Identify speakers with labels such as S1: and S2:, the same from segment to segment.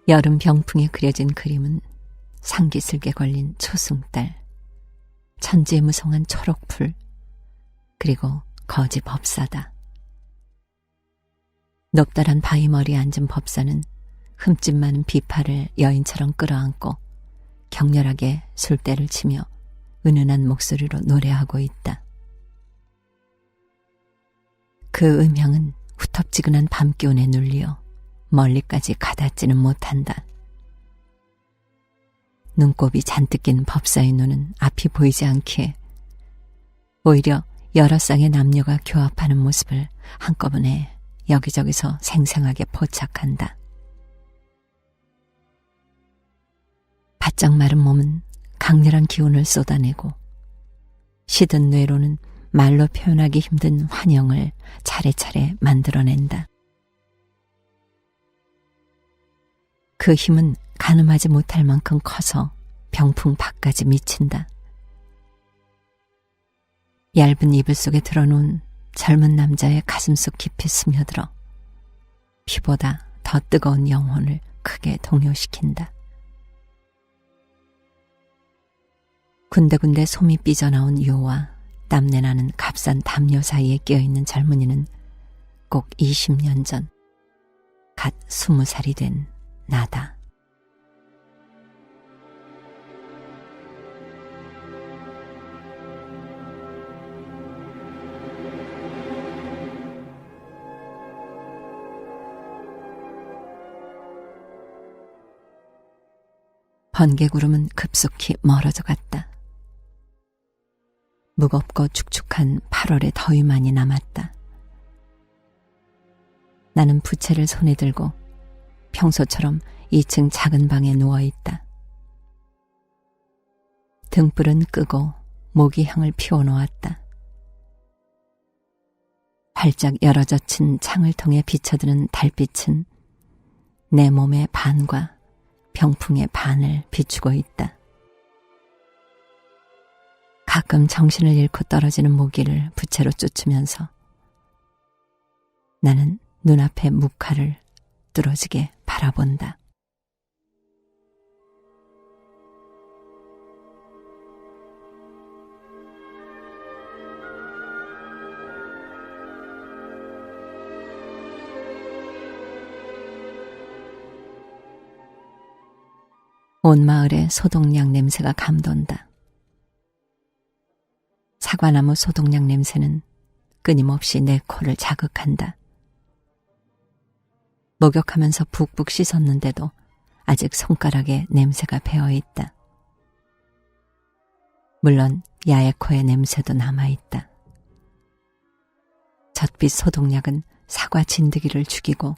S1: 여름 병풍에 그려진 그림은 상기슬게 걸린 초승달, 천지무성한 초록풀, 그리고 거지 법사다. 높다란 바위머리에 앉은 법사는 흠집 많은 비파를 여인처럼 끌어안고 격렬하게 술대를 치며 은은한 목소리로 노래하고 있다. 그 음향은 후텁지근한 밤기운에 눌리어 멀리까지 가닿지는 못한다. 눈곱이 잔뜩 낀 법사의 눈은 앞이 보이지 않기에 오히려 여러 쌍의 남녀가 교합하는 모습을 한꺼번에 여기저기서 생생하게 포착한다. 바짝 마른 몸은 강렬한 기운을 쏟아내고 시든 뇌로는 말로 표현하기 힘든 환영을 차례차례 만들어낸다. 그 힘은 가늠하지 못할 만큼 커서 병풍 밖까지 미친다. 얇은 이불 속에 들어놓은 젊은 남자의 가슴속 깊이 스며들어 피보다 더 뜨거운 영혼을 크게 동요시킨다. 군데군데 솜이 삐져나온 요와 땀내나는 값싼 담요 사이에 끼어있는 젊은이는 꼭 20년 전 갓 20살이 된 나다. 번개구름은 급속히 멀어져 갔다. 무겁고 축축한 8월의 더위만이 남았다. 나는 부채를 손에 들고 평소처럼 2층 작은 방에 누워있다. 등불은 끄고 모기향을 피워놓았다. 활짝 열어젖힌 창을 통해 비쳐드는 달빛은 내 몸의 반과 병풍의 반을 비추고 있다. 가끔 정신을 잃고 떨어지는 모기를 부채로 쫓으면서 나는 눈앞의 묵화를 뚫어지게 바라본다. 온 마을에 소독약 냄새가 감돈다. 사과나무 소독약 냄새는 끊임없이 내 코를 자극한다. 목욕하면서 푹푹 씻었는데도 아직 손가락에 냄새가 배어있다. 물론 야에코의 냄새도 남아있다. 젖빛 소독약은 사과 진드기를 죽이고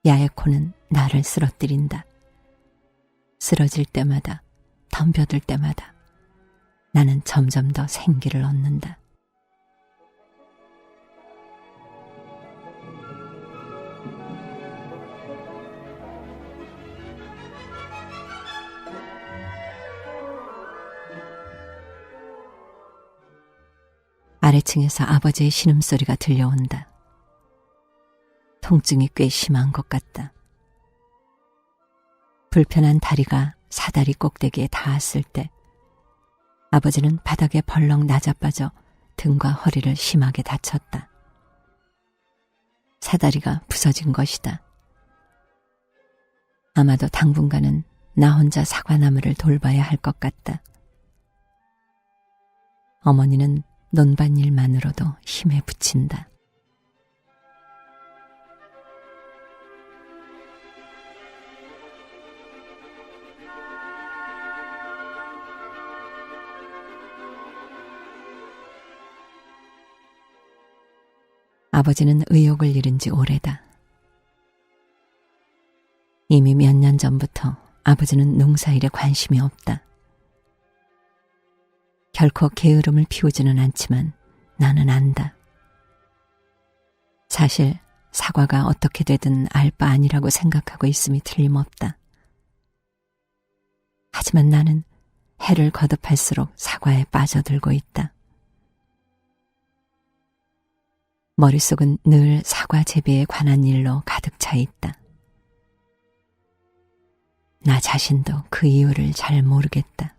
S1: 야에코는 나를 쓰러뜨린다. 쓰러질 때마다, 덤벼들 때마다 나는 점점 더 생기를 얻는다. 아래층에서 아버지의 신음소리가 들려온다. 통증이 꽤 심한 것 같다. 불편한 다리가 사다리 꼭대기에 닿았을 때 아버지는 바닥에 벌렁 낮아빠져 등과 허리를 심하게 다쳤다. 사다리가 부서진 것이다. 아마도 당분간은 나 혼자 사과나무를 돌봐야 할 것 같다. 어머니는 논밭일만으로도 힘에 부친다. 아버지는 의욕을 잃은 지 오래다. 이미 몇 년 전부터 아버지는 농사일에 관심이 없다. 결코 게으름을 피우지는 않지만 나는 안다. 사실 사과가 어떻게 되든 알 바 아니라고 생각하고 있음이 틀림없다. 하지만 나는 해를 거듭할수록 사과에 빠져들고 있다. 머릿속은 늘 사과 재배에 관한 일로 가득 차 있다. 나 자신도 그 이유를 잘 모르겠다.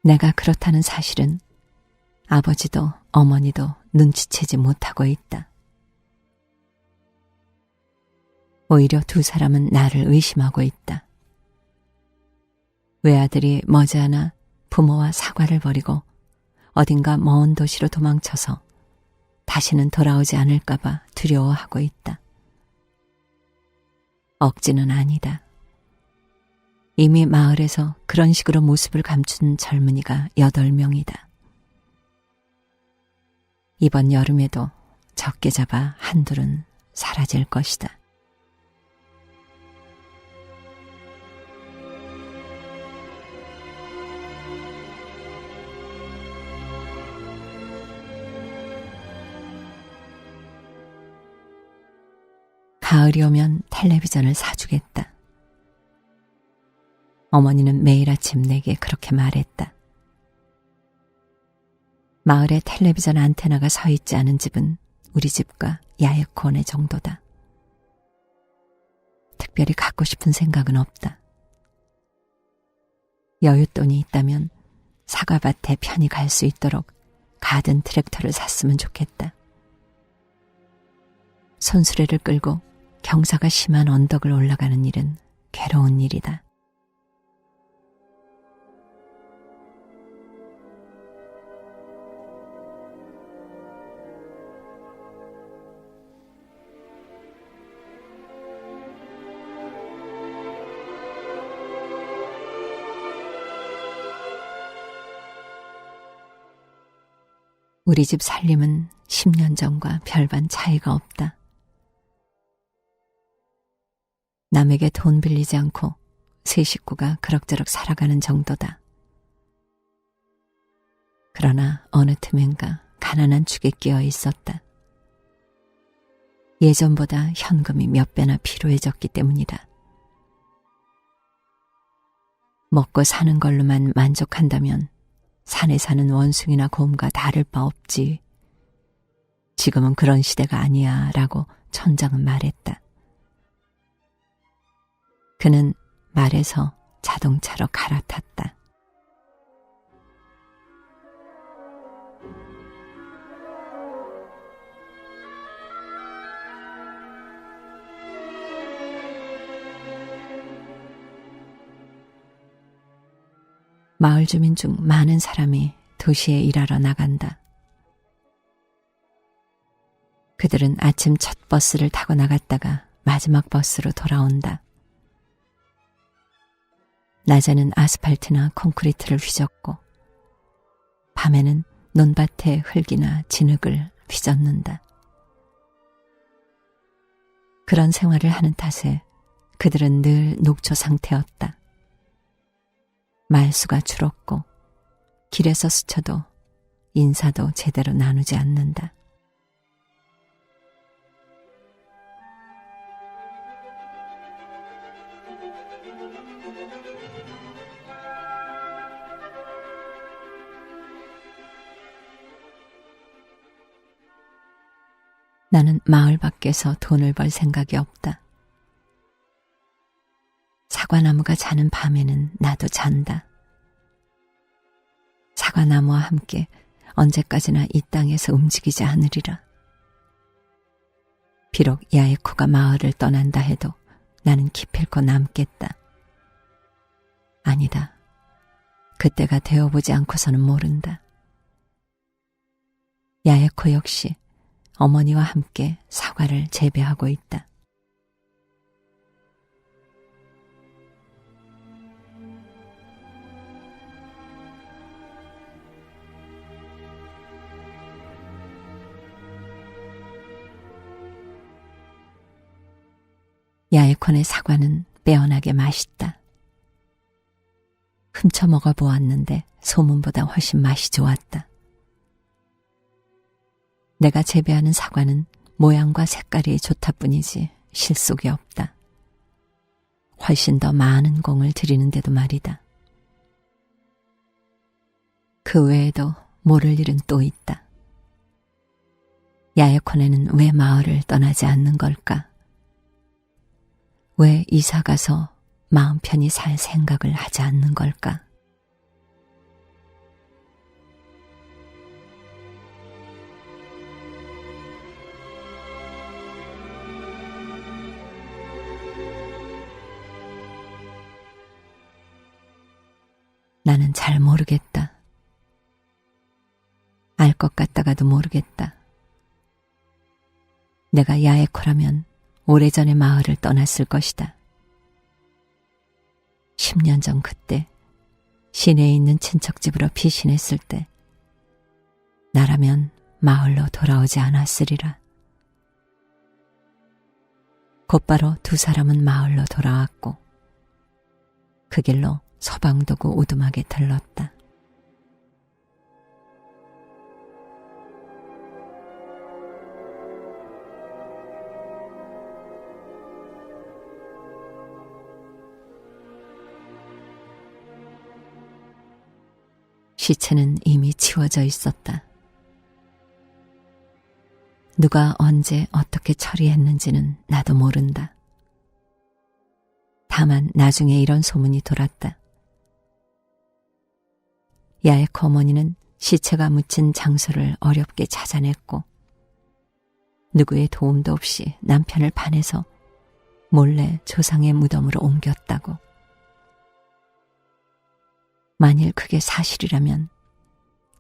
S1: 내가 그렇다는 사실은 아버지도 어머니도 눈치채지 못하고 있다. 오히려 두 사람은 나를 의심하고 있다. 외아들이 머지않아 부모와 사과를 벌이고 어딘가 먼 도시로 도망쳐서 다시는 돌아오지 않을까봐 두려워하고 있다. 억지는 아니다. 이미 마을에서 그런 식으로 모습을 감춘 젊은이가 8명이다. 이번 여름에도 적게 잡아 한둘은 사라질 것이다. 가을이 오면 텔레비전을 사주겠다. 어머니는 매일 아침 내게 그렇게 말했다. 마을에 텔레비전 안테나가 서 있지 않은 집은 우리 집과 야에코네 정도다. 특별히 갖고 싶은 생각은 없다. 여윳돈이 있다면 사과밭에 편히 갈 수 있도록 가든 트랙터를 샀으면 좋겠다. 손수레를 끌고 경사가 심한 언덕을 올라가는 일은 괴로운 일이다. 우리 집 살림은 10년 전과 별반 차이가 없다. 남에게 돈 빌리지 않고 세 식구가 그럭저럭 살아가는 정도다. 그러나 어느 틈엔가 가난한 축에 끼어 있었다. 예전보다 현금이 몇 배나 필요해졌기 때문이다. 먹고 사는 걸로만 만족한다면 산에 사는 원숭이나 곰과 다를 바 없지. 지금은 그런 시대가 아니야 라고 천장은 말했다. 그는 말에서 자동차로 갈아탔다. 마을 주민 중 많은 사람이 도시에 일하러 나간다. 그들은 아침 첫 버스를 타고 나갔다가 마지막 버스로 돌아온다. 낮에는 아스팔트나 콘크리트를 휘젓고 밤에는 논밭의 흙이나 진흙을 휘젓는다. 그런 생활을 하는 탓에 그들은 늘 녹초 상태였다. 말수가 줄었고 길에서 스쳐도 인사도 제대로 나누지 않는다. 나는 마을 밖에서 돈을 벌 생각이 없다. 사과나무가 자는 밤에는 나도 잔다. 사과나무와 함께 언제까지나 이 땅에서 움직이지 않으리라. 비록 야에코가 마을을 떠난다 해도 나는 기필코 남겠다. 아니다. 그때가 되어보지 않고서는 모른다. 야에코 역시 어머니와 함께 사과를 재배하고 있다. 야에콘의 사과는 빼어나게 맛있다. 훔쳐 먹어보았는데 소문보다 훨씬 맛이 좋았다. 내가 재배하는 사과는 모양과 색깔이 좋다 뿐이지 실속이 없다. 훨씬 더 많은 공을 들이는데도 말이다. 그 외에도 모를 일은 또 있다. 야에코네는 왜 마을을 떠나지 않는 걸까? 왜 이사가서 마음 편히 살 생각을 하지 않는 걸까? 나는 잘 모르겠다. 알 것 같다가도 모르겠다. 내가 야에코라면 오래전에 마을을 떠났을 것이다. 10년 전 그때 시내에 있는 친척집으로 피신했을 때 나라면 마을로 돌아오지 않았으리라. 곧바로 두 사람은 마을로 돌아왔고 그 길로 서방도구 오두막에 들렀다. 시체는 이미 치워져 있었다. 누가 언제 어떻게 처리했는지는 나도 모른다. 다만 나중에 이런 소문이 돌았다. 야에코 어머니는 시체가 묻힌 장소를 어렵게 찾아냈고 누구의 도움도 없이 남편을 반해서 몰래 조상의 무덤으로 옮겼다고. 만일 그게 사실이라면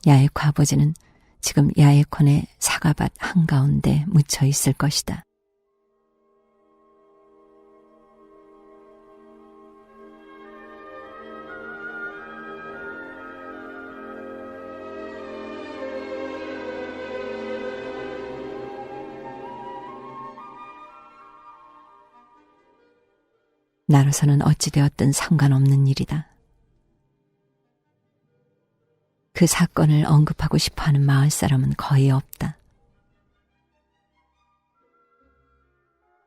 S1: 야에코 아버지는 지금 야에콘의 사과밭 한가운데 묻혀 있을 것이다. 나로서는 어찌되었든 상관없는 일이다. 그 사건을 언급하고 싶어하는 마을 사람은 거의 없다.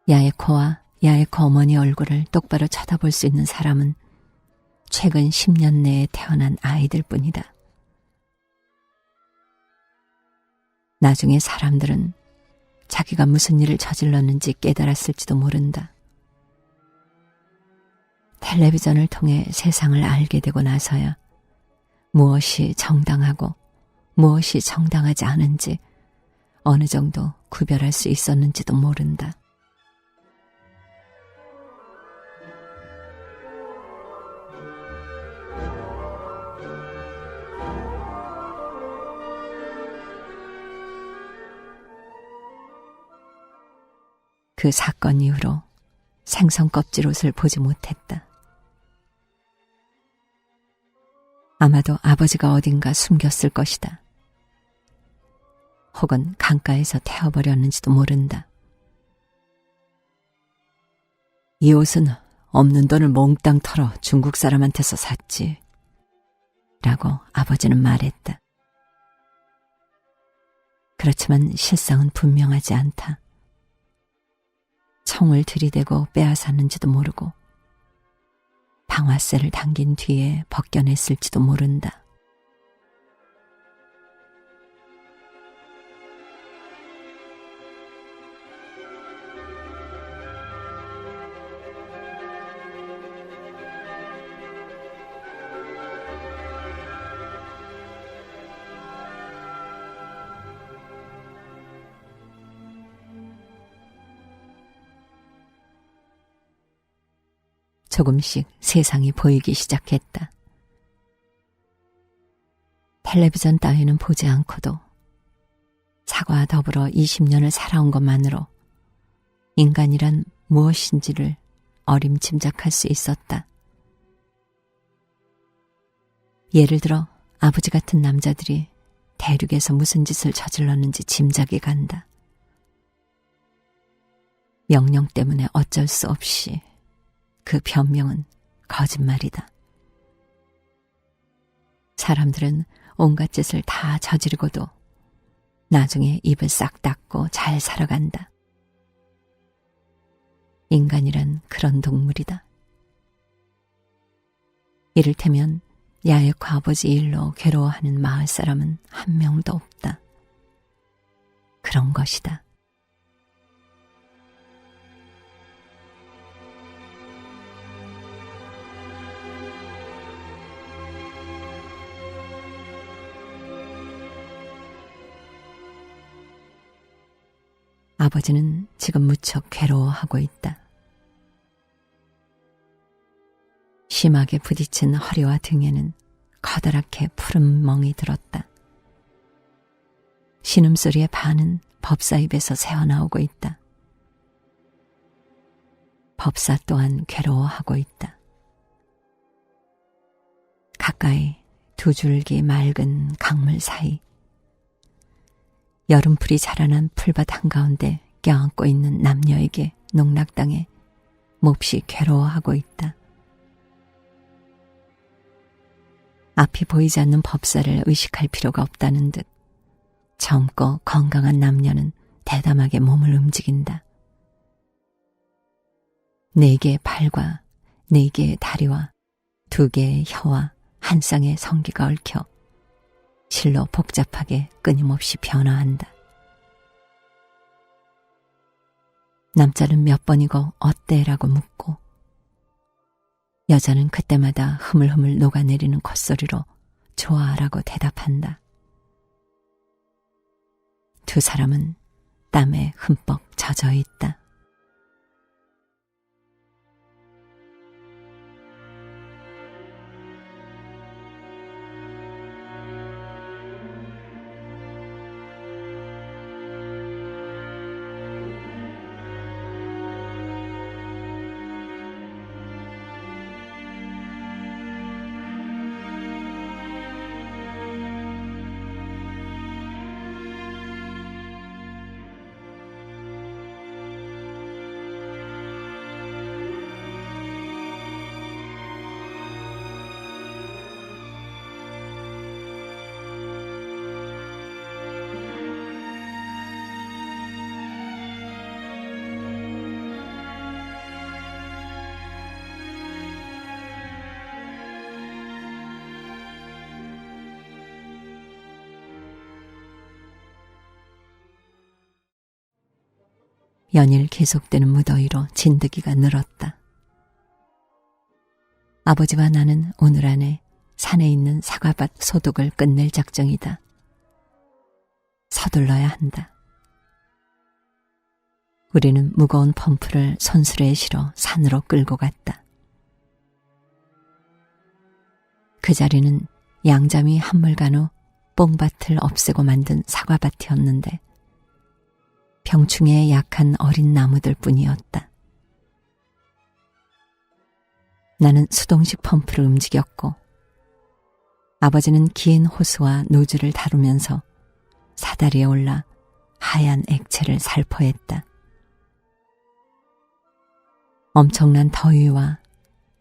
S1: 야에코와 야에코 어머니 얼굴을 똑바로 쳐다볼 수 있는 사람은 최근 10년 내에 태어난 아이들 뿐이다. 나중에 사람들은 자기가 무슨 일을 저질렀는지 깨달았을지도 모른다. 텔레비전을 통해 세상을 알게 되고 나서야 무엇이 정당하고 무엇이 정당하지 않은지 어느 정도 구별할 수 있었는지도 모른다. 그 사건 이후로 생선 껍질 옷을 보지 못했다. 아마도 아버지가 어딘가 숨겼을 것이다. 혹은 강가에서 태워버렸는지도 모른다. 이 옷은 없는 돈을 몽땅 털어 중국 사람한테서 샀지. 라고 아버지는 말했다. 그렇지만 실상은 분명하지 않다. 총을 들이대고 빼앗았는지도 모르고 방화쇠를 당긴 뒤에 벗겨냈을지도 모른다. 조금씩 세상이 보이기 시작했다. 텔레비전 따위는 보지 않고도 사과와 더불어 20년을 살아온 것만으로 인간이란 무엇인지를 어림짐작할 수 있었다. 예를 들어 아버지 같은 남자들이 대륙에서 무슨 짓을 저질렀는지 짐작이 간다. 명령 때문에 어쩔 수 없이 그 변명은 거짓말이다. 사람들은 온갖 짓을 다 저지르고도 나중에 입을 싹 닫고 잘 살아간다. 인간이란 그런 동물이다. 이를테면 야외코 아버지 일로 괴로워하는 마을 사람은 한 명도 없다. 그런 것이다. 아버지는 지금 무척 괴로워하고 있다. 심하게 부딪힌 허리와 등에는 커다랗게 푸른 멍이 들었다. 신음소리의 반은 법사 입에서 새어나오고 있다. 법사 또한 괴로워하고 있다. 가까이 두 줄기 맑은 강물 사이 여름풀이 자라난 풀밭 한가운데 껴안고 있는 남녀에게 농락당해 몹시 괴로워하고 있다. 앞이 보이지 않는 법사를 의식할 필요가 없다는 듯 젊고 건강한 남녀는 대담하게 몸을 움직인다. 4개의 팔과 4개의 다리와 2개의 혀와 한 쌍의 성기가 얽혀 실로 복잡하게 끊임없이 변화한다. 남자는 몇 번이고 어때라고 묻고 여자는 그때마다 흐물흐물 녹아내리는 콧소리로 좋아라고 대답한다. 두 사람은 땀에 흠뻑 젖어 있다. 연일 계속되는 무더위로 진드기가 늘었다. 아버지와 나는 오늘 안에 산에 있는 사과밭 소독을 끝낼 작정이다. 서둘러야 한다. 우리는 무거운 펌프를 손수레에 실어 산으로 끌고 갔다. 그 자리는 양잠이 한물간 후 뽕밭을 없애고 만든 사과밭이었는데 병충해에 약한 어린 나무들 뿐이었다. 나는 수동식 펌프를 움직였고 아버지는 긴 호스와 노즐을 다루면서 사다리에 올라 하얀 액체를 살포했다. 엄청난 더위와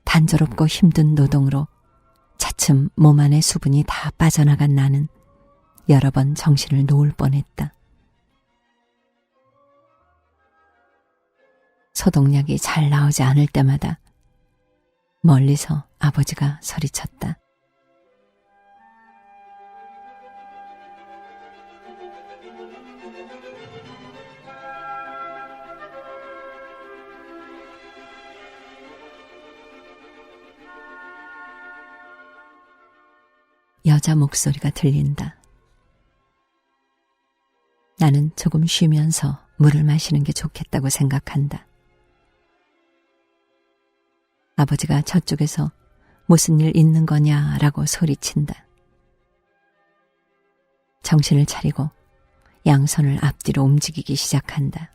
S1: 단조롭고 힘든 노동으로 차츰 몸 안의 수분이 다 빠져나간 나는 여러 번 정신을 놓을 뻔했다. 소독약이 잘 나오지 않을 때마다 멀리서 아버지가 소리쳤다. 여자 목소리가 들린다. 나는 조금 쉬면서 물을 마시는 게 좋겠다고 생각한다. 아버지가 저쪽에서 무슨 일 있는 거냐라고 소리친다. 정신을 차리고 양손을 앞뒤로 움직이기 시작한다.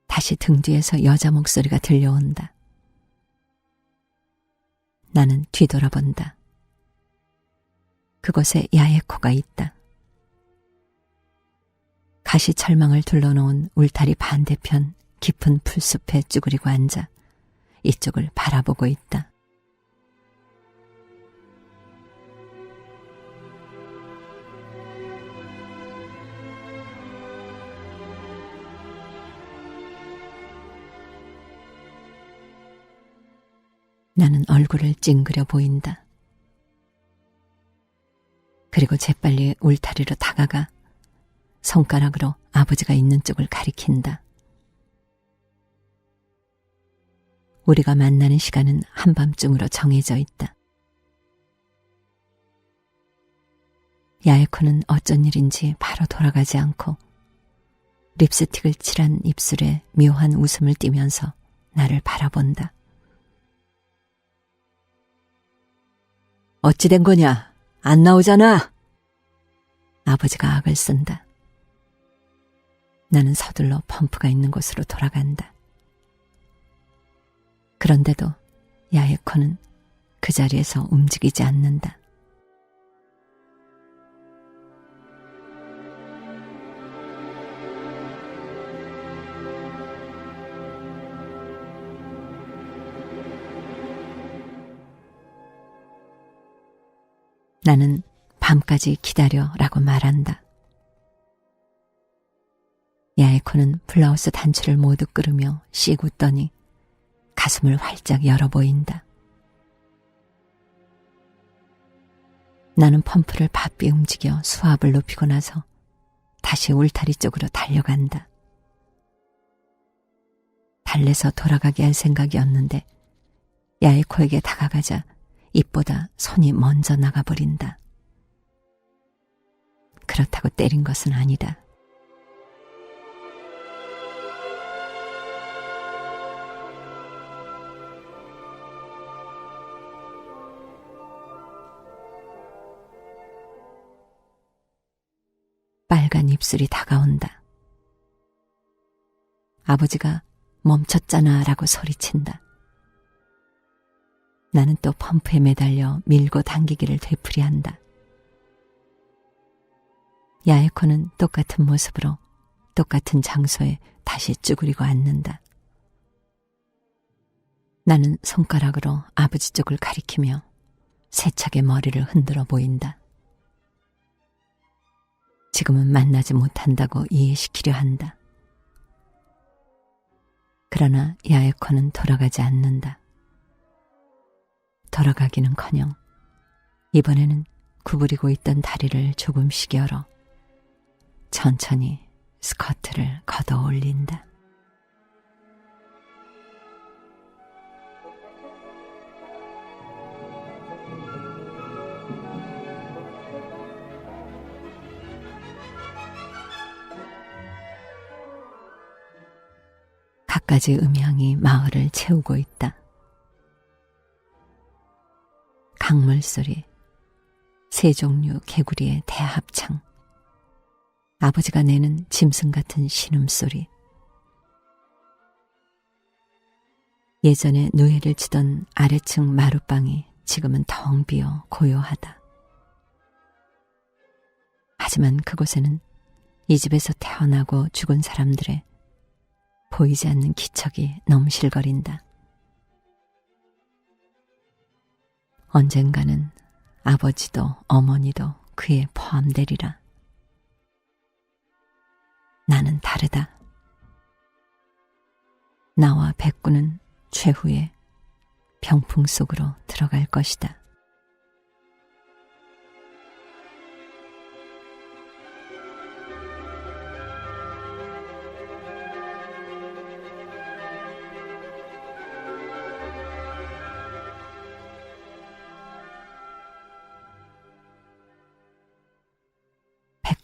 S1: 다시 등 뒤에서 여자 목소리가 들려온다. 나는 뒤돌아본다. 그곳에 야에코가 있다. 가시철망을 둘러놓은 울타리 반대편 깊은 풀숲에 쭈그리고 앉아 이쪽을 바라보고 있다. 나는 얼굴을 찡그려 보인다. 그리고 재빨리 울타리로 다가가 손가락으로 아버지가 있는 쪽을 가리킨다. 우리가 만나는 시간은 한밤중으로 정해져 있다. 야에코는 어쩐 일인지 바로 돌아가지 않고 립스틱을 칠한 입술에 묘한 웃음을 띠면서 나를 바라본다. 어찌 된 거냐? 안 나오잖아. 아버지가 악을 쓴다. 나는 서둘러 펌프가 있는 곳으로 돌아간다. 그런데도 야에코는 그 자리에서 움직이지 않는다. 나는 밤까지 기다려라고 말한다. 야에코는 블라우스 단추를 모두 끌으며 씩 웃더니 가슴을 활짝 열어 보인다. 나는 펌프를 바삐 움직여 수압을 높이고 나서 다시 울타리 쪽으로 달려간다. 달래서 돌아가게 할 생각이었는데 야에코에게 다가가자 입보다 손이 먼저 나가버린다. 그렇다고 때린 것은 아니다. 빨간 입술이 다가온다. 아버지가 멈췄잖아 라고 소리친다. 나는 또 펌프에 매달려 밀고 당기기를 되풀이한다. 야에코는 똑같은 모습으로 똑같은 장소에 다시 쭈그리고 앉는다. 나는 손가락으로 아버지 쪽을 가리키며 세차게 머리를 흔들어 보인다. 지금은 만나지 못한다고 이해시키려 한다. 그러나 야에코는 돌아가지 않는다. 돌아가기는커녕 이번에는 구부리고 있던 다리를 조금씩 열어 천천히 스커트를 걷어 올린다. 갖가지 음향이 마을을 채우고 있다. 강물 소리, 세 종류 개구리의 대합창, 아버지가 내는 짐승 같은 신음소리. 예전에 노예를 치던 아래층 마룻방이 지금은 텅 비어 고요하다. 하지만 그곳에는 이 집에서 태어나고 죽은 사람들의 보이지 않는 기척이 넘실거린다. 언젠가는 아버지도 어머니도 그에 포함되리라. 나는 다르다. 나와 백구는 최후에 병풍 속으로 들어갈 것이다.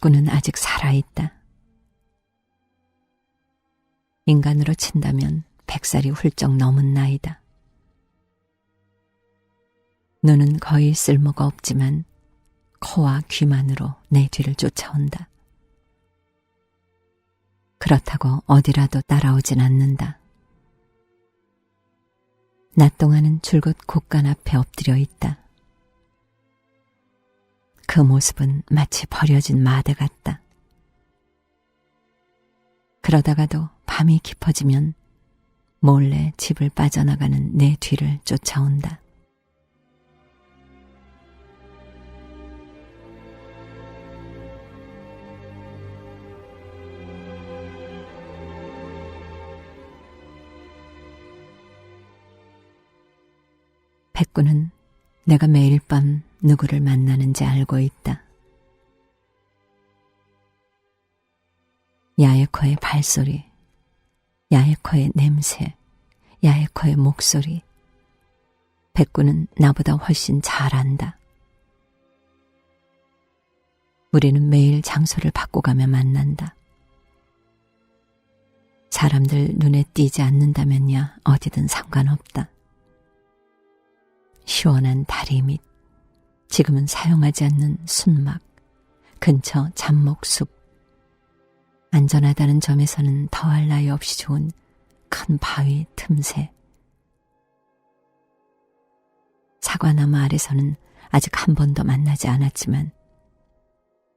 S1: 백구는 아직 살아있다. 인간으로 친다면 100살이 훌쩍 넘은 나이다. 눈은 거의 쓸모가 없지만 코와 귀만으로 내 뒤를 쫓아온다. 그렇다고 어디라도 따라오진 않는다. 낮 동안은 줄곧 곳간 앞에 엎드려 있다. 그 모습은 마치 버려진 마대 같다. 그러다가도 밤이 깊어지면 몰래 집을 빠져나가는 내 뒤를 쫓아온다. 백구는 내가 매일 밤 누구를 만나는지 알고 있다. 야에코의 발소리, 야에코의 냄새, 야에코의 목소리. 백구는 나보다 훨씬 잘 안다. 우리는 매일 장소를 바꿔가며 만난다. 사람들 눈에 띄지 않는다면야 어디든 상관없다. 시원한 다리 밑, 지금은 사용하지 않는 순막, 근처 잡목숲, 안전하다는 점에서는 더할 나위 없이 좋은 큰 바위 틈새, 사과나무 아래서는 아직 한 번도 만나지 않았지만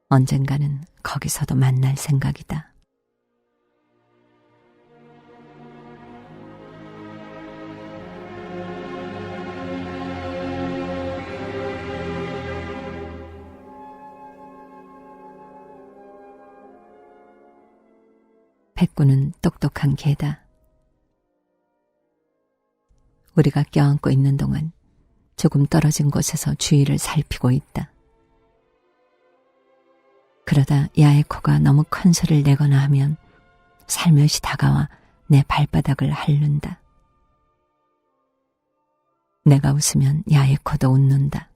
S1: 언젠가는 거기서도 만날 생각이다. 백구는 똑똑한 개다. 우리가 껴안고 있는 동안 조금 떨어진 곳에서 주위를 살피고 있다. 그러다 야에코가 너무 큰 소리를 내거나 하면 살며시 다가와 내 발바닥을 핥는다. 내가 웃으면 야에코도 웃는다.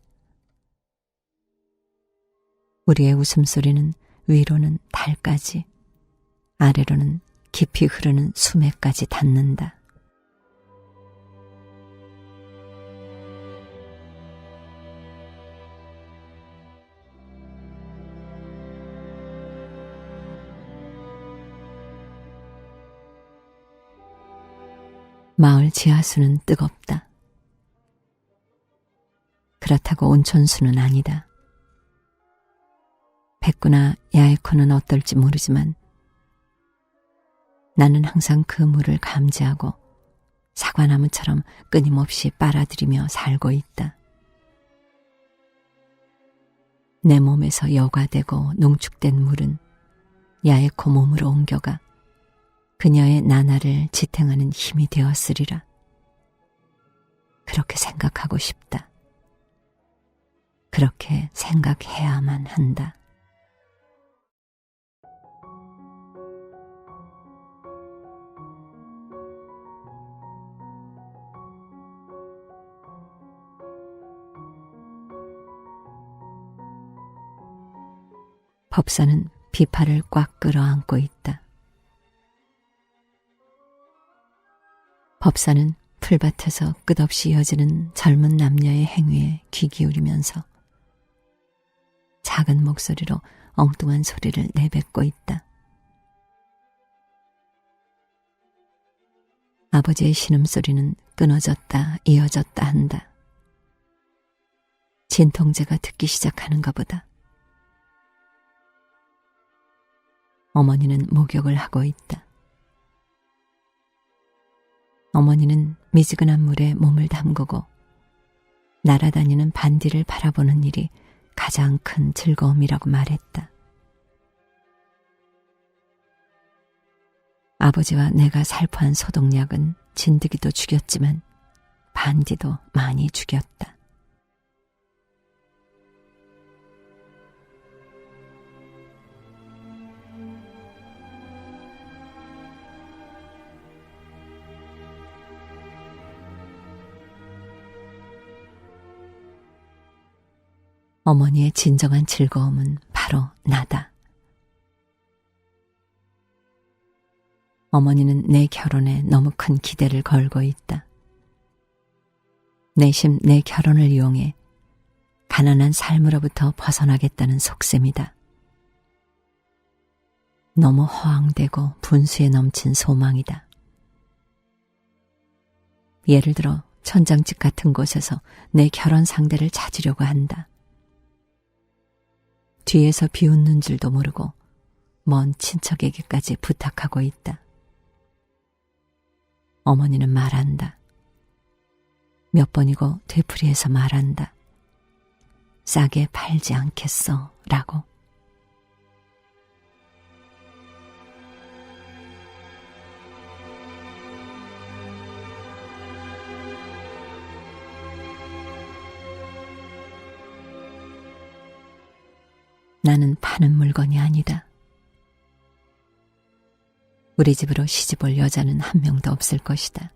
S1: 우리의 웃음소리는 위로는 달까지, 아래로는 깊이 흐르는 수매까지 닿는다. 마을 지하수는 뜨겁다. 그렇다고 온천수는 아니다. 백구나 야에코는 어떨지 모르지만 나는 항상 그 물을 감지하고 사과나무처럼 끊임없이 빨아들이며 살고 있다. 내 몸에서 여과되고 농축된 물은 야에코 몸으로 옮겨가 그녀의 나날을 지탱하는 힘이 되었으리라. 그렇게 생각하고 싶다. 그렇게 생각해야만 한다. 법사는 비파를 꽉 끌어안고 있다. 법사는 풀밭에서 끝없이 이어지는 젊은 남녀의 행위에 귀 기울이면서 작은 목소리로 엉뚱한 소리를 내뱉고 있다. 아버지의 신음소리는 끊어졌다 이어졌다 한다. 진통제가 듣기 시작하는가 보다. 어머니는 목욕을 하고 있다. 어머니는 미지근한 물에 몸을 담그고 날아다니는 반디를 바라보는 일이 가장 큰 즐거움이라고 말했다. 아버지와 내가 살포한 소독약은 진드기도 죽였지만 반디도 많이 죽였다. 어머니의 진정한 즐거움은 바로 나다. 어머니는 내 결혼에 너무 큰 기대를 걸고 있다. 내심 내 결혼을 이용해 가난한 삶으로부터 벗어나겠다는 속셈이다. 너무 허황되고 분수에 넘친 소망이다. 예를 들어 천장집 같은 곳에서 내 결혼 상대를 찾으려고 한다. 뒤에서 비웃는 줄도 모르고 먼 친척에게까지 부탁하고 있다. 어머니는 말한다. 몇 번이고 되풀이해서 말한다. 싸게 팔지 않겠어 라고. 나는 파는 물건이 아니다. 우리 집으로 시집올 여자는 한 명도 없을 것이다.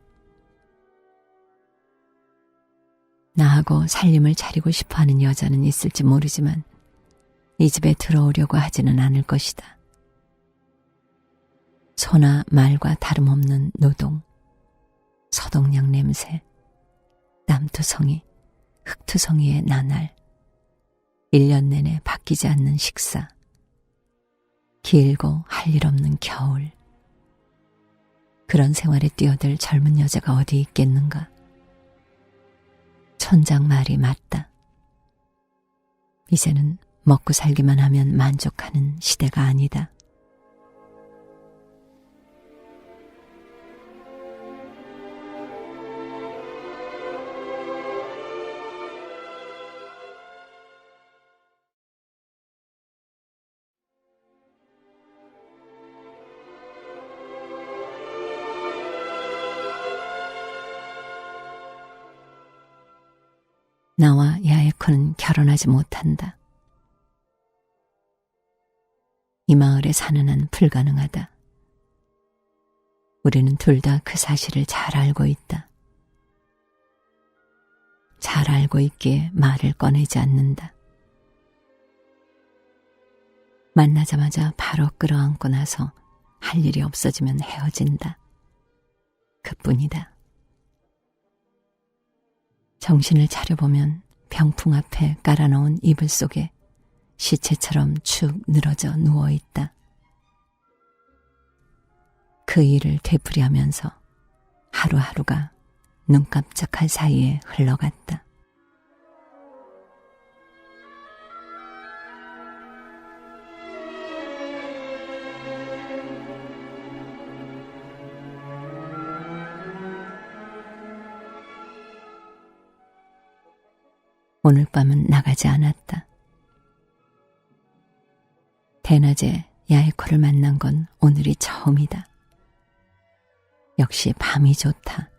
S1: 나하고 살림을 차리고 싶어하는 여자는 있을지 모르지만 이 집에 들어오려고 하지는 않을 것이다. 소나 말과 다름없는 노동, 소독약 냄새, 땀투성이, 흙투성이의 나날, 1년 내내 바뀌지 않는 식사, 길고 할 일 없는 겨울. 그런 생활에 뛰어들 젊은 여자가 어디 있겠는가? 촌장 말이 맞다. 이제는 먹고 살기만 하면 만족하는 시대가 아니다. 나와 야에코는 결혼하지 못한다. 이 마을에 사는 한 불가능하다. 우리는 둘 다 그 사실을 잘 알고 있다. 잘 알고 있기에 말을 꺼내지 않는다. 만나자마자 바로 끌어안고 나서 할 일이 없어지면 헤어진다. 그뿐이다. 정신을 차려보면 병풍 앞에 깔아놓은 이불 속에 시체처럼 축 늘어져 누워있다. 그 일을 되풀이하면서 하루하루가 눈 깜짝할 사이에 흘러갔다. 오늘 밤은 나가지 않았다. 대낮에 야에코를 만난 건 오늘이 처음이다. 역시 밤이 좋다.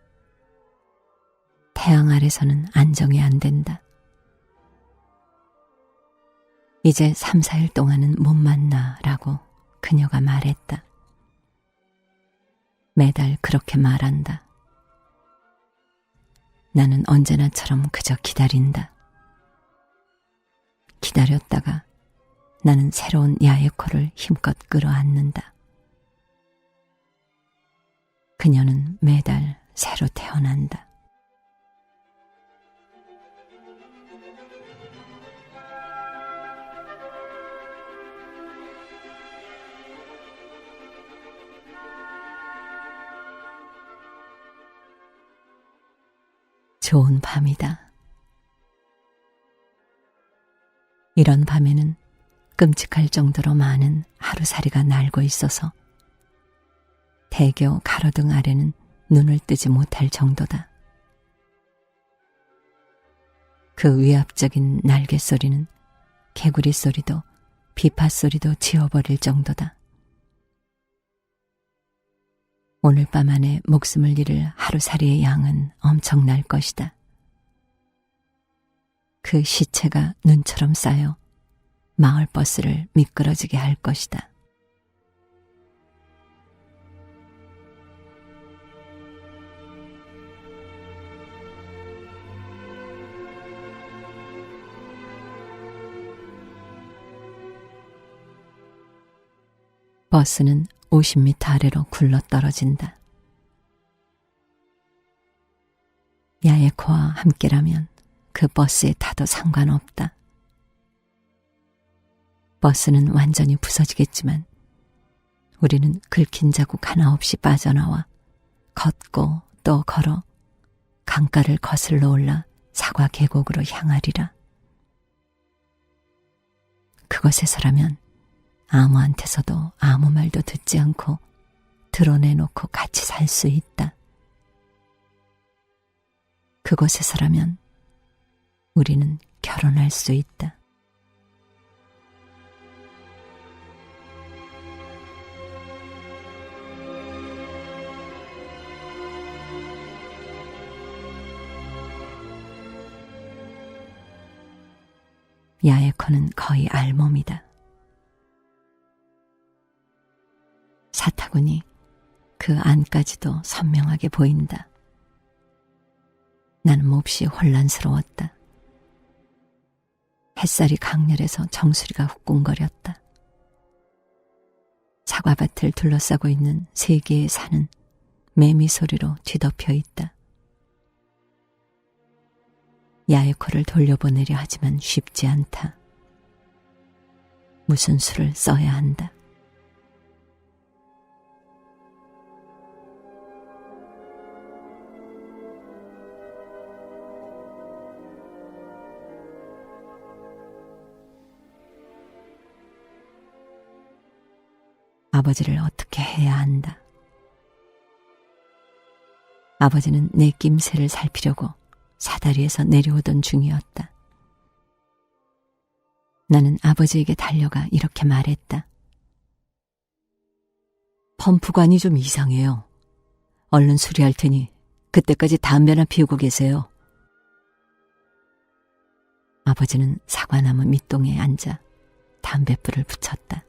S1: 태양 아래서는 안정이 안 된다. 이제 3, 4일 동안은 못 만나라고 그녀가 말했다. 매달 그렇게 말한다. 나는 언제나처럼 그저 기다린다. 기다렸다가 나는 새로운 야에코를 힘껏 끌어안는다. 그녀는 매달 새로 태어난다. 좋은 밤이다. 이런 밤에는 끔찍할 정도로 많은 하루살이가 날고 있어서 대교 가로등 아래는 눈을 뜨지 못할 정도다. 그 위압적인 날개 소리는 개구리 소리도 비파 소리도 지워버릴 정도다. 오늘 밤 안에 목숨을 잃을 하루살이의 양은 엄청날 것이다. 그 시체가 눈처럼 쌓여 마을버스를 미끄러지게 할 것이다. 버스는 50m 아래로 굴러떨어진다. 야에코와 함께라면 그 버스에 타도 상관없다. 버스는 완전히 부서지겠지만 우리는 긁힌 자국 하나 없이 빠져나와 걷고 또 걸어 강가를 거슬러 올라 사과 계곡으로 향하리라. 그곳에서라면 아무한테서도 아무 말도 듣지 않고 드러내놓고 같이 살 수 있다. 그곳에서라면 우리는 결혼할 수 있다. 야에코는 거의 알몸이다. 보니 그 안까지도 선명하게 보인다. 나는 몹시 혼란스러웠다. 햇살이 강렬해서 정수리가 후끈거렸다. 사과밭을 둘러싸고 있는 세 개의 산은 매미 소리로 뒤덮여 있다. 야에코를 돌려보내려 하지만 쉽지 않다. 무슨 수를 써야 한다. 아버지를 어떻게 해야 한다. 아버지는 내 낌새를 살피려고 사다리에서 내려오던 중이었다. 나는 아버지에게 달려가 이렇게 말했다. 펌프관이 좀 이상해요. 얼른 수리할 테니 그때까지 담배나 피우고 계세요. 아버지는 사과나무 밑동에 앉아 담뱃불을 붙였다.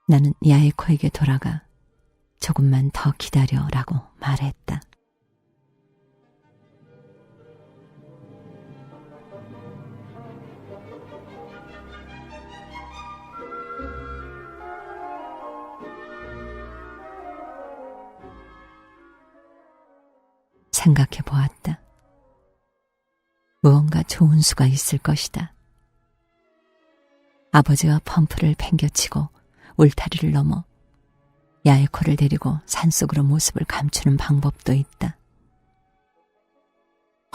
S1: 나는 야에코에게 돌아가 조금만 더 기다려라고 말했다. 생각해 보았다. 무언가 좋은 수가 있을 것이다. 아버지가 펌프를 팽겨치고 울타리를 넘어 야에코를 데리고 산속으로 모습을 감추는 방법도 있다.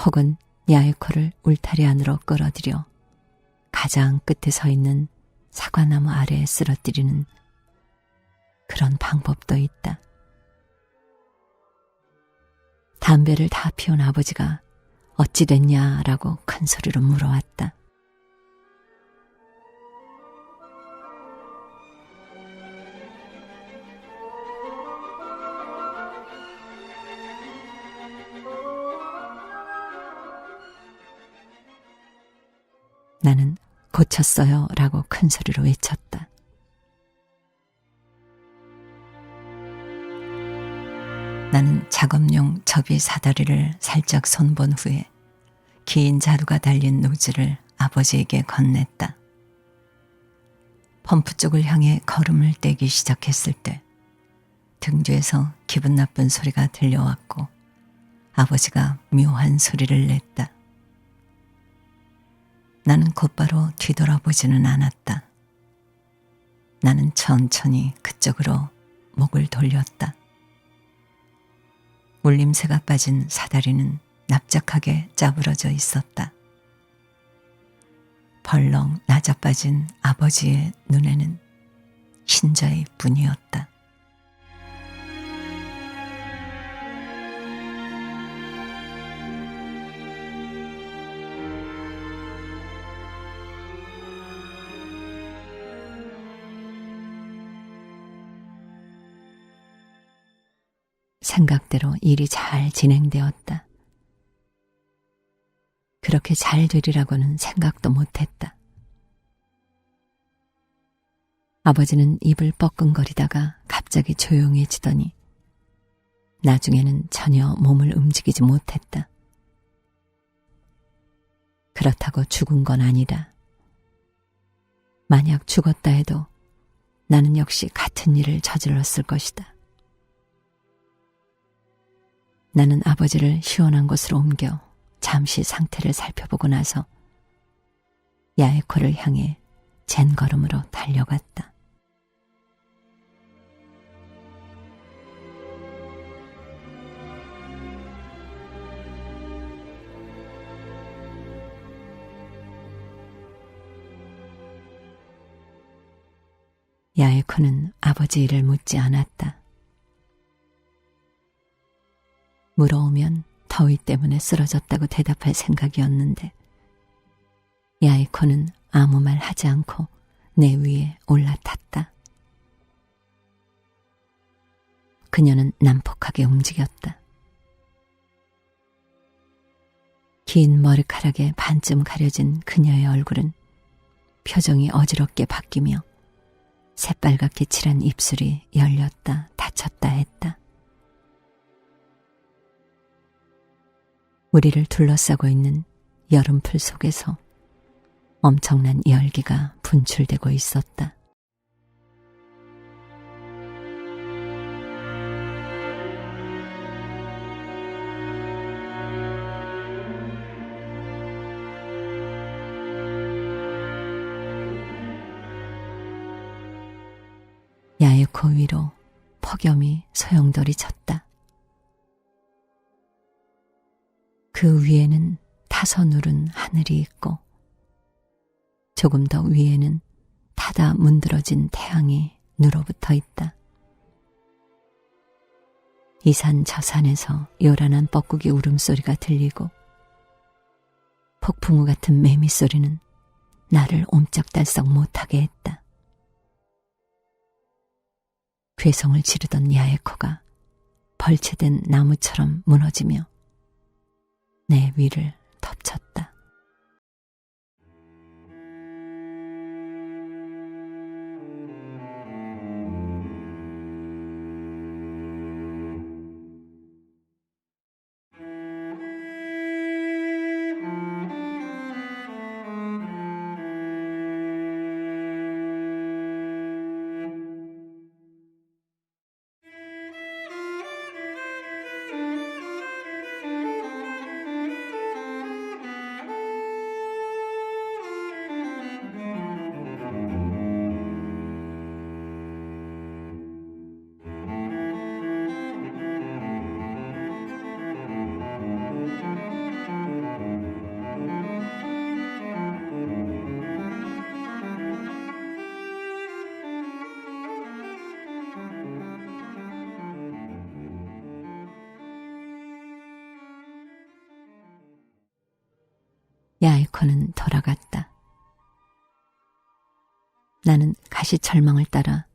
S1: 혹은 야에코를 울타리 안으로 끌어들여 가장 끝에 서 있는 사과나무 아래에 쓰러뜨리는 그런 방법도 있다. 담배를 다 피운 아버지가 어찌 됐냐라고 큰 소리로 물어왔다. 나는 고쳤어요 라고 큰 소리로 외쳤다. 나는 작업용 접이 사다리를 살짝 손본 후에 긴 자루가 달린 노즐을 아버지에게 건넸다. 펌프 쪽을 향해 걸음을 떼기 시작했을 때 등 뒤에서 기분 나쁜 소리가 들려왔고 아버지가 묘한 소리를 냈다. 나는 곧바로 뒤돌아보지는 않았다. 나는 천천히 그쪽으로 목을 돌렸다. 울림새가 빠진 사다리는 납작하게 짜부러져 있었다. 벌렁 낮아빠진 아버지의 눈에는 흰자의 뿐이었다. 생각대로 일이 잘 진행되었다. 그렇게 잘 되리라고는 생각도 못했다. 아버지는 입을 뻐끔거리다가 갑자기 조용해지더니 나중에는 전혀 몸을 움직이지 못했다. 그렇다고 죽은 건 아니다. 만약 죽었다 해도 나는 역시 같은 일을 저질렀을 것이다. 나는 아버지를 시원한 곳으로 옮겨 잠시 상태를 살펴보고 나서 야에코를 향해 젠걸음으로 달려갔다. 야에코는 아버지 일을 묻지 않았다. 물어오면 더위 때문에 쓰러졌다고 대답할 생각이었는데 야에코는 아무 말 하지 않고 내 위에 올라탔다. 그녀는 난폭하게 움직였다. 긴 머리카락에 반쯤 가려진 그녀의 얼굴은 표정이 어지럽게 바뀌며 새빨갛게 칠한 입술이 열렸다 닫혔다 했다. 우리를 둘러싸고 있는 여름풀 속에서 엄청난 열기가 분출되고 있었다. 야에코 위로 폭염이 소용돌이 쳤다. 그 위에는 타서 누른 하늘이 있고 조금 더 위에는 타다 문드러진 태양이 누러붙어 있다. 이 산 저 산에서 요란한 뻐꾸기 울음소리가 들리고 폭풍우 같은 매미 소리는 나를 옴짝달싹 못하게 했다. 괴성을 지르던 야에코가 벌채된 나무처럼 무너지며 내 위를 덮쳤다. 야에코는 돌아갔다. 나는 가시철망을 따라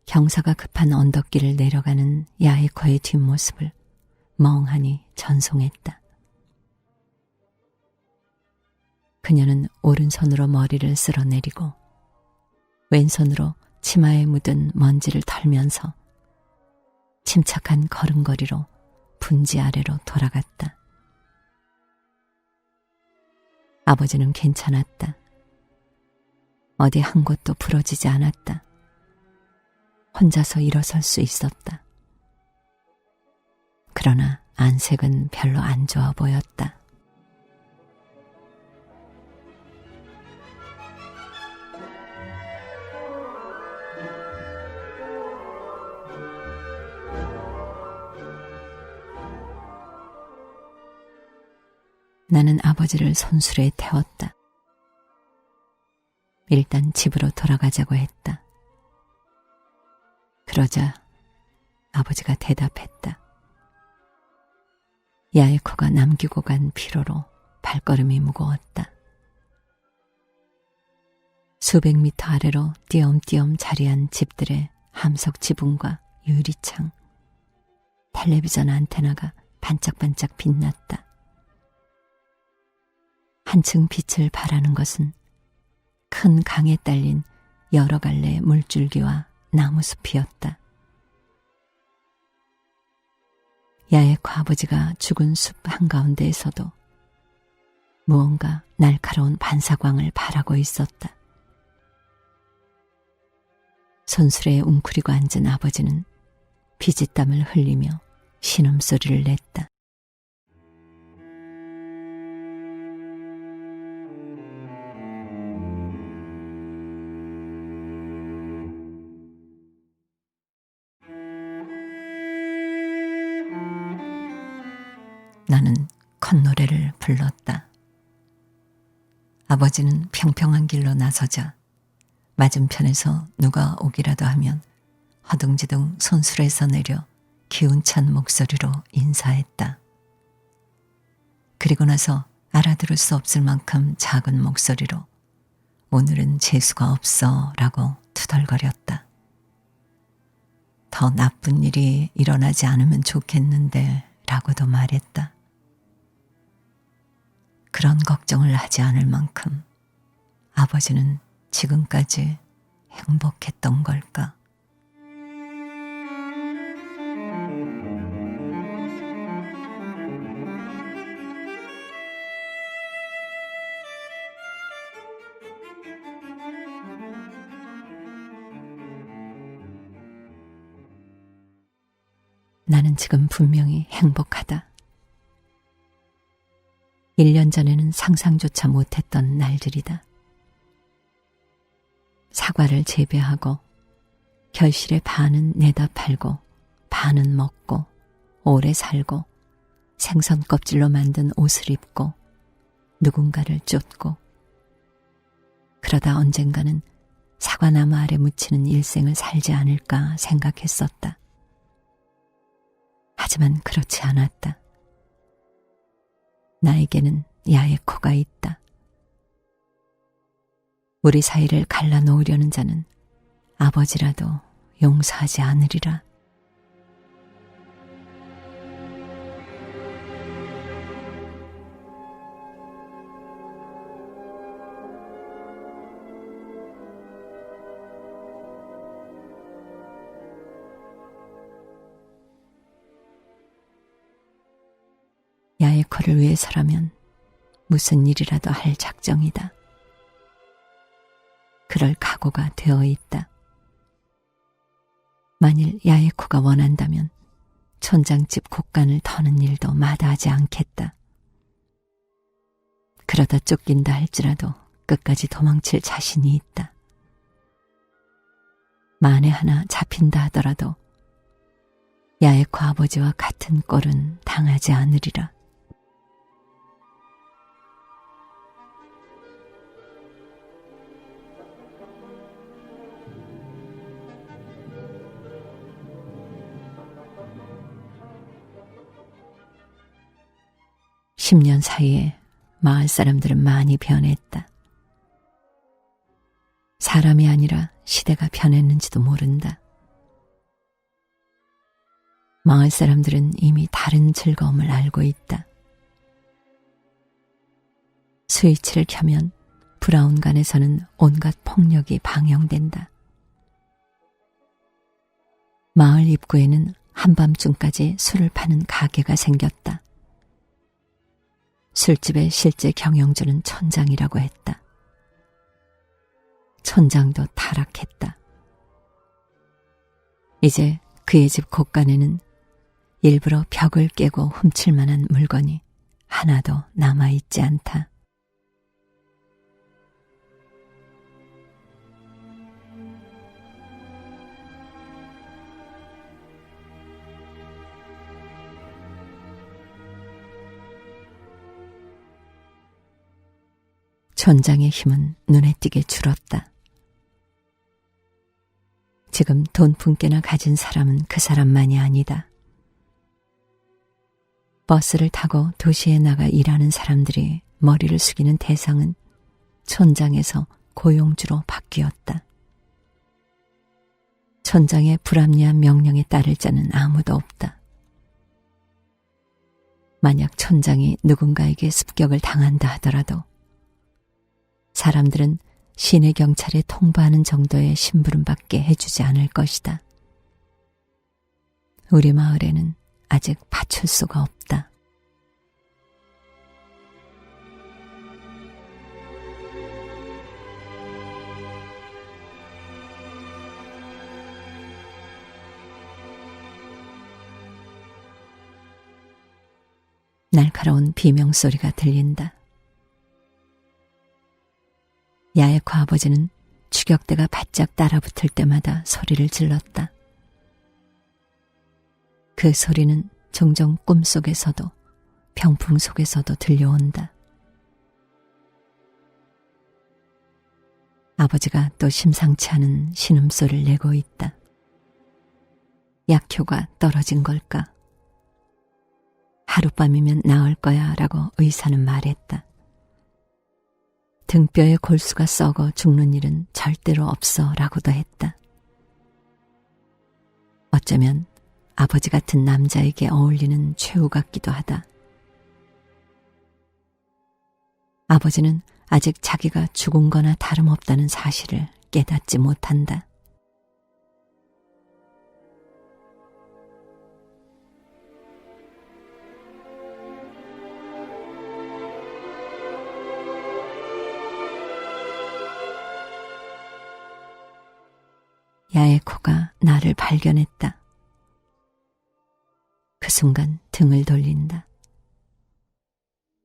S1: 경사가 급한 언덕길을 내려가는 야에코의 뒷모습을 멍하니 전송했다. 그녀는 오른손으로 머리를 쓸어내리고 왼손으로 치마에 묻은 먼지를 털면서 침착한 걸음걸이로 분지 아래로 돌아갔다. 아버지는 괜찮았다. 어디 한 곳도 부러지지 않았다. 혼자서 일어설 수 있었다. 그러나 안색은 별로 안 좋아 보였다. 나는 아버지를 손수레에 태웠다. 일단 집으로 돌아가자고 했다. 그러자 아버지가 대답했다. 야에코가 남기고 간 피로로 발걸음이 무거웠다. 수백 미터 아래로 띄엄띄엄 자리한 집들의 함석 지붕과 유리창, 텔레비전 안테나가 반짝반짝 빛났다. 한층 빛을 발하는 것은 큰 강에 딸린 여러 갈래의 물줄기와 나무숲이었다. 야에코 아버지가 죽은 숲 한가운데에서도 무언가 날카로운 반사광을 발하고 있었다. 손수레에 웅크리고 앉은 아버지는 피지땀을 흘리며 신음소리를 냈다. 나는 콧노래를 불렀다. 아버지는 평평한 길로 나서자 맞은편에서 누가 오기라도 하면 허둥지둥 손수레에서 내려 기운찬 목소리로 인사했다. 그리고 나서 알아들을 수 없을 만큼 작은 목소리로 오늘은 재수가 없어 라고 투덜거렸다. 더 나쁜 일이 일어나지 않으면 좋겠는데 라고도 말했다. 그런 걱정을 하지 않을 만큼 아버지는 지금까지 행복했던 걸까? 나는 지금 분명히 행복하다. 1년 전에는 상상조차 못했던 날들이다. 사과를 재배하고 결실의 반은 내다 팔고 반은 먹고 오래 살고 생선 껍질로 만든 옷을 입고 누군가를 쫓고 그러다 언젠가는 사과나무 아래 묻히는 일생을 살지 않을까 생각했었다. 하지만 그렇지 않았다. 나에게는 야에코가 있다. 우리 사이를 갈라놓으려는 자는 아버지라도 용서하지 않으리라. 야에코를 위해서라면 무슨 일이라도 할 작정이다. 그럴 각오가 되어 있다. 만일 야에코가 원한다면 촌장집 곡간을 터는 일도 마다하지 않겠다. 그러다 쫓긴다 할지라도 끝까지 도망칠 자신이 있다. 만에 하나 잡힌다 하더라도 야에코 아버지와 같은 꼴은 당하지 않으리라. 10년 사이에 마을 사람들은 많이 변했다. 사람이 아니라 시대가 변했는지도 모른다. 마을 사람들은 이미 다른 즐거움을 알고 있다. 스위치를 켜면 브라운관에서는 온갖 폭력이 방영된다. 마을 입구에는 한밤중까지 술을 파는 가게가 생겼다. 술집의 실제 경영주는 촌장이라고 했다. 촌장도 타락했다. 이제 그의 집 곳간에는 일부러 벽을 깨고 훔칠 만한 물건이 하나도 남아있지 않다. 촌장의 힘은 눈에 띄게 줄었다. 지금 돈 품께나 가진 사람은 그 사람만이 아니다. 버스를 타고 도시에 나가 일하는 사람들이 머리를 숙이는 대상은 촌장에서 고용주로 바뀌었다. 촌장의 불합리한 명령에 따를 자는 아무도 없다. 만약 촌장이 누군가에게 습격을 당한다 하더라도 사람들은 시내 경찰에 통보하는 정도의 심부름밖에 해주지 않을 것이다. 우리 마을에는 아직 파출소가 없다. 날카로운 비명소리가 들린다. 야에코 아버지는 추격대가 바짝 따라붙을 때마다 소리를 질렀다. 그 소리는 종종 꿈속에서도 병풍 속에서도 들려온다. 아버지가 또 심상치 않은 신음소리를 내고 있다. 약효가 떨어진 걸까? 하룻밤이면 나을 거야 라고 의사는 말했다. 등뼈의 골수가 썩어 죽는 일은 절대로 없어 라고도 했다. 어쩌면 아버지 같은 남자에게 어울리는 최후 같기도 하다. 아버지는 아직 자기가 죽은 거나 다름없다는 사실을 깨닫지 못한다. 야에코가 나를 발견했다. 그 순간 등을 돌린다.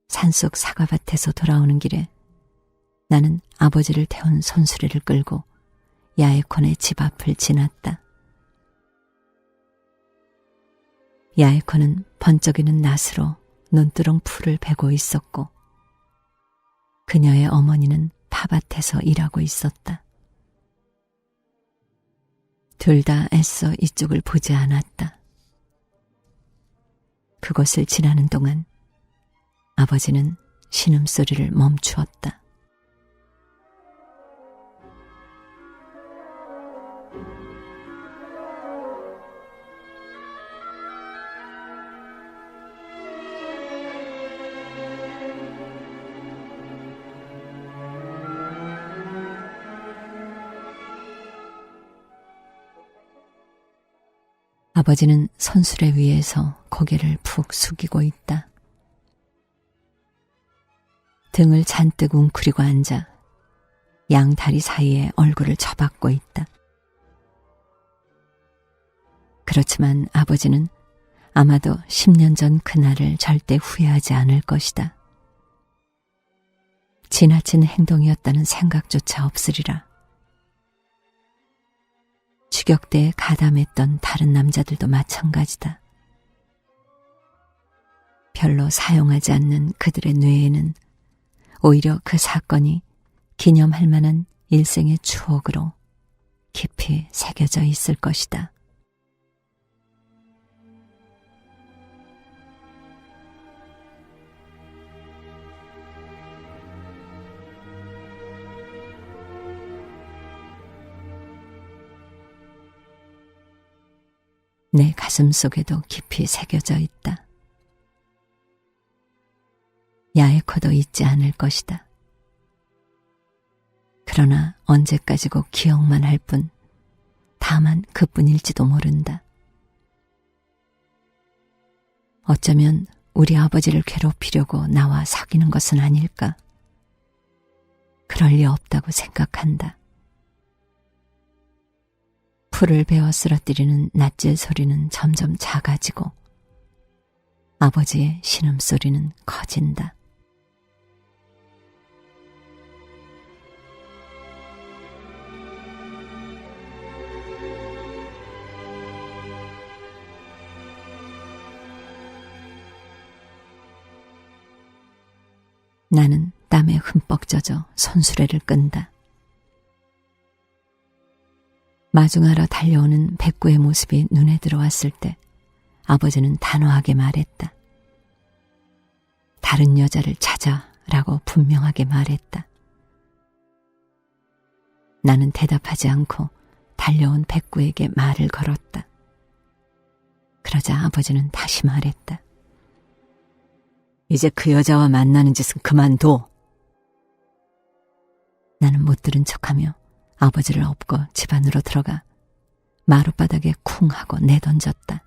S1: 산속 사과밭에서 돌아오는 길에 나는 아버지를 태운 손수레를 끌고 야에코네 집 앞을 지났다. 야에코는 번쩍이는 낫으로 논두렁 풀을 베고 있었고 그녀의 어머니는 팥밭에서 일하고 있었다. 둘 다 애써 이쪽을 보지 않았다. 그곳을 지나는 동안 아버지는 신음소리를 멈추었다. 아버지는 손수레 위에서 고개를 푹 숙이고 있다. 등을 잔뜩 웅크리고 앉아 양 다리 사이에 얼굴을 처박고 있다. 그렇지만 아버지는 아마도 10년 전 그날을 절대 후회하지 않을 것이다. 지나친 행동이었다는 생각조차 없으리라. 추격대에 가담했던 다른 남자들도 마찬가지다. 별로 사용하지 않는 그들의 뇌에는 오히려 그 사건이 기념할 만한 일생의 추억으로 깊이 새겨져 있을 것이다. 내 가슴 속에도 깊이 새겨져 있다. 야에코도 잊지 않을 것이다. 그러나 언제까지고 기억만 할 뿐, 다만 그뿐일지도 모른다. 어쩌면 우리 아버지를 괴롭히려고 나와 사귀는 것은 아닐까? 그럴 리 없다고 생각한다. 풀을 베어 쓰러뜨리는 낫질 소리는 점점 작아지고 아버지의 신음소리는 커진다. 나는 땀에 흠뻑 젖어 손수레를 끈다. 마중하러 달려오는 백구의 모습이 눈에 들어왔을 때 아버지는 단호하게 말했다. 다른 여자를 찾아라고 분명하게 말했다. 나는 대답하지 않고 달려온 백구에게 말을 걸었다. 그러자 아버지는 다시 말했다. 이제 그 여자와 만나는 짓은 그만둬. 나는 못 들은 척하며 아버지를 업고 집 안으로 들어가 마룻바닥에 쿵 하고 내던졌다.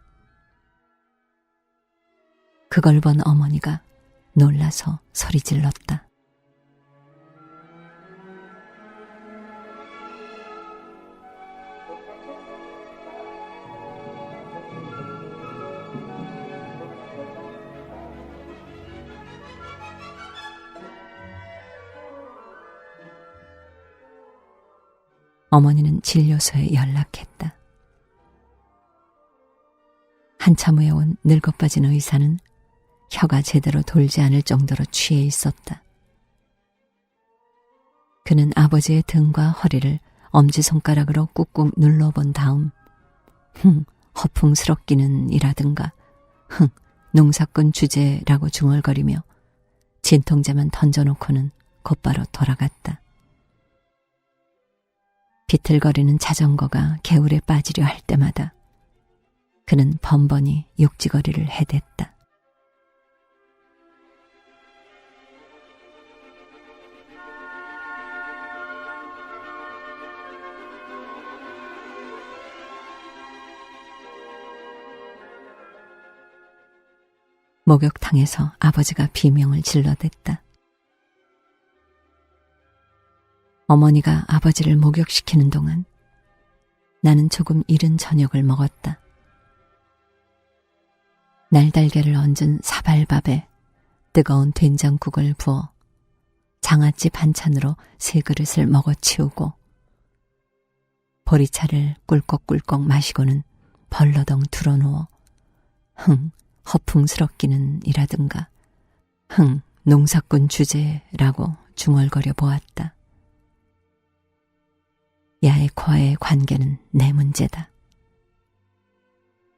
S1: 그걸 본 어머니가 놀라서 소리 질렀다. 어머니는 진료소에 연락했다. 한참 후에 온 늙어빠진 의사는 혀가 제대로 돌지 않을 정도로 취해 있었다. 그는 아버지의 등과 허리를 엄지손가락으로 꾹꾹 눌러본 다음 허풍스럽기는 이라든가 농사꾼 주제라고 중얼거리며 진통제만 던져놓고는 곧바로 돌아갔다. 비틀거리는 자전거가 개울에 빠지려 할 때마다 그는 번번이 욕지거리를 해댔다. 목욕탕에서 아버지가 비명을 질러댔다. 어머니가 아버지를 목욕시키는 동안 나는 조금 이른 저녁을 먹었다. 날달걀을 얹은 사발밥에 뜨거운 된장국을 부어 장아찌 반찬으로 3그릇을 먹어치우고 보리차를 꿀꺽꿀꺽 마시고는 벌러덩 드러누워 허풍스럽기는 이라든가 농사꾼 주제라고 중얼거려 보았다. 야에코와의 관계는 내 문제다.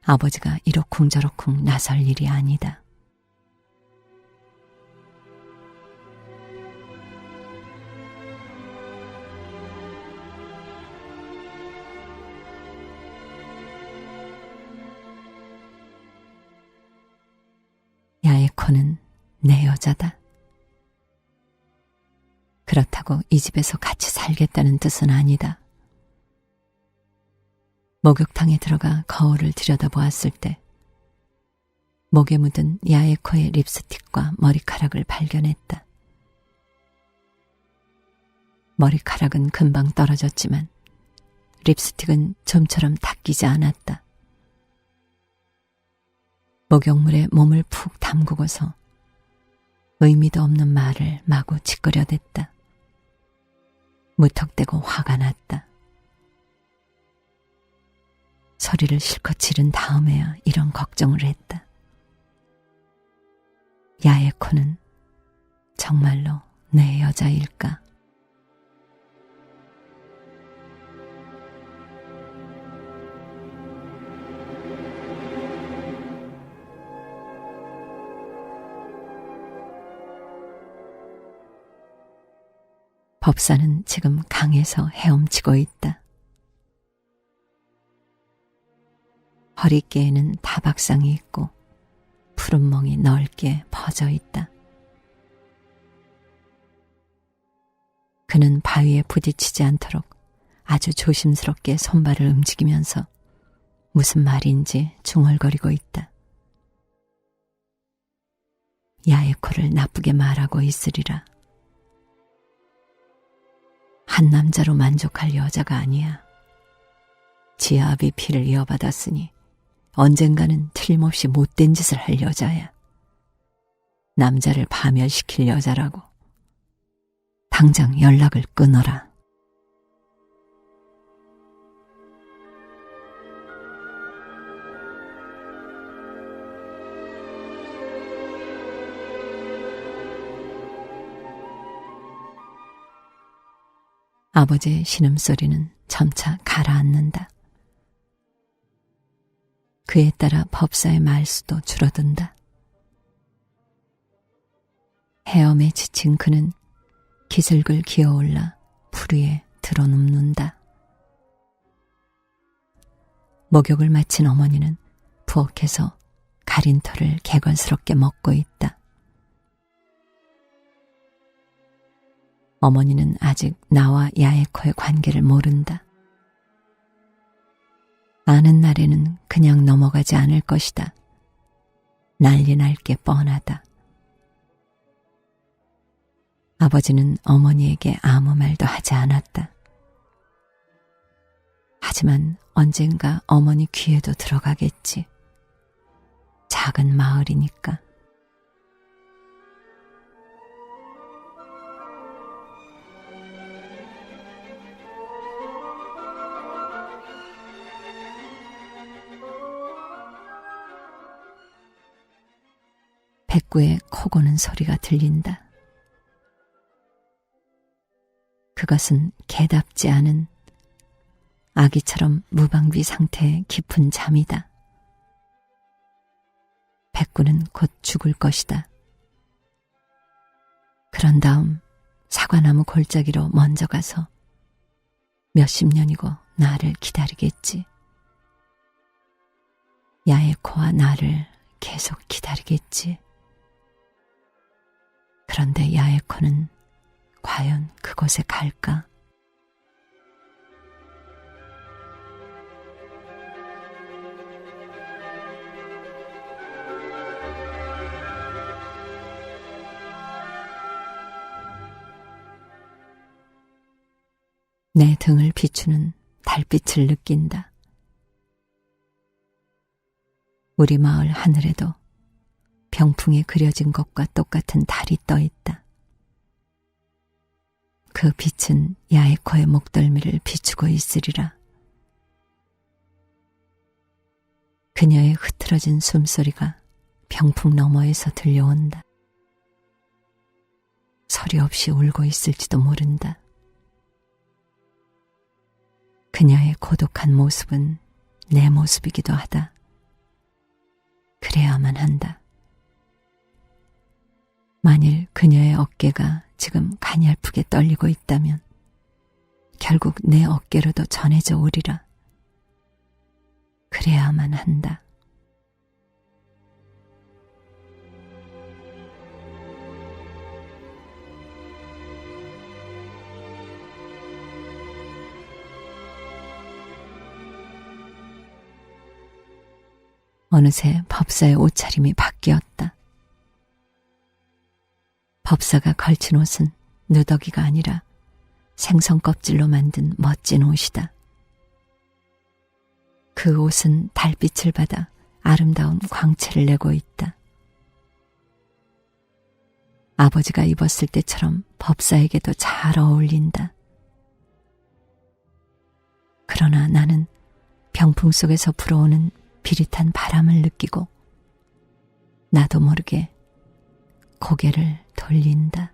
S1: 아버지가 이러쿵저러쿵 나설 일이 아니다. 야에코는 내 여자다. 그렇다고 이 집에서 같이 살겠다는 뜻은 아니다. 목욕탕에 들어가 거울을 들여다보았을 때 목에 묻은 야에코의 립스틱과 머리카락을 발견했다. 머리카락은 금방 떨어졌지만 립스틱은 좀처럼 닦이지 않았다. 목욕물에 몸을 푹 담그고서 의미도 없는 말을 마구 짓거려댔다. 무턱대고 화가 났다. 소리를 실컷 지른 다음에야 이런 걱정을 했다. 야에코는 정말로 내 여자일까? 법사는 지금 강에서 헤엄치고 있다. 허리께에는 다박상이 있고 푸른 멍이 넓게 퍼져 있다. 그는 바위에 부딪히지 않도록 아주 조심스럽게 손발을 움직이면서 무슨 말인지 중얼거리고 있다. 야에코를 나쁘게 말하고 있으리라. 한 남자로 만족할 여자가 아니야. 지아비 피를 이어받았으니 언젠가는 틀림없이 못된 짓을 할 여자야. 남자를 파멸시킬 여자라고. 당장 연락을 끊어라. 아버지의 신음소리는 점차 가라앉는다. 그에 따라 법사의 말수도 줄어든다. 헤엄에 지친 그는 기슬글 기어올라 풀 위에 드러눕는다. 목욕을 마친 어머니는 부엌에서 가린털을 개걸스럽게 먹고 있다. 어머니는 아직 나와 야에코의 관계를 모른다. 아는 날에는 그냥 넘어가지 않을 것이다. 난리 날 게 뻔하다. 아버지는 어머니에게 아무 말도 하지 않았다. 하지만 언젠가 어머니 귀에도 들어가겠지. 작은 마을이니까. 백구의 코 고는 소리가 들린다. 그것은 개답지 않은 아기처럼 무방비 상태의 깊은 잠이다. 백구는 곧 죽을 것이다. 그런 다음 사과나무 골짜기로 먼저 가서 몇십 년이고 나를 기다리겠지. 야에코와 나를 계속 기다리겠지. 그런데 야에코는 과연 그곳에 갈까? 내 등을 비추는 달빛을 느낀다. 우리 마을 하늘에도 병풍에 그려진 것과 똑같은 달이 떠 있다. 그 빛은 야에코의 목덜미를 비추고 있으리라. 그녀의 흐트러진 숨소리가 병풍 너머에서 들려온다. 소리 없이 울고 있을지도 모른다. 그녀의 고독한 모습은 내 모습이기도 하다. 그래야만 한다. 만일 그녀의 어깨가 지금 가냘프게 떨리고 있다면 결국 내 어깨로도 전해져 오리라. 그래야만 한다. 어느새 법사의 옷차림이 바뀌었다. 법사가 걸친 옷은 누더기가 아니라 생선 껍질로 만든 멋진 옷이다. 그 옷은 달빛을 받아 아름다운 광채를 내고 있다. 아버지가 입었을 때처럼 법사에게도 잘 어울린다. 그러나 나는 병풍 속에서 불어오는 비릿한 바람을 느끼고 나도 모르게 고개를 돌린다.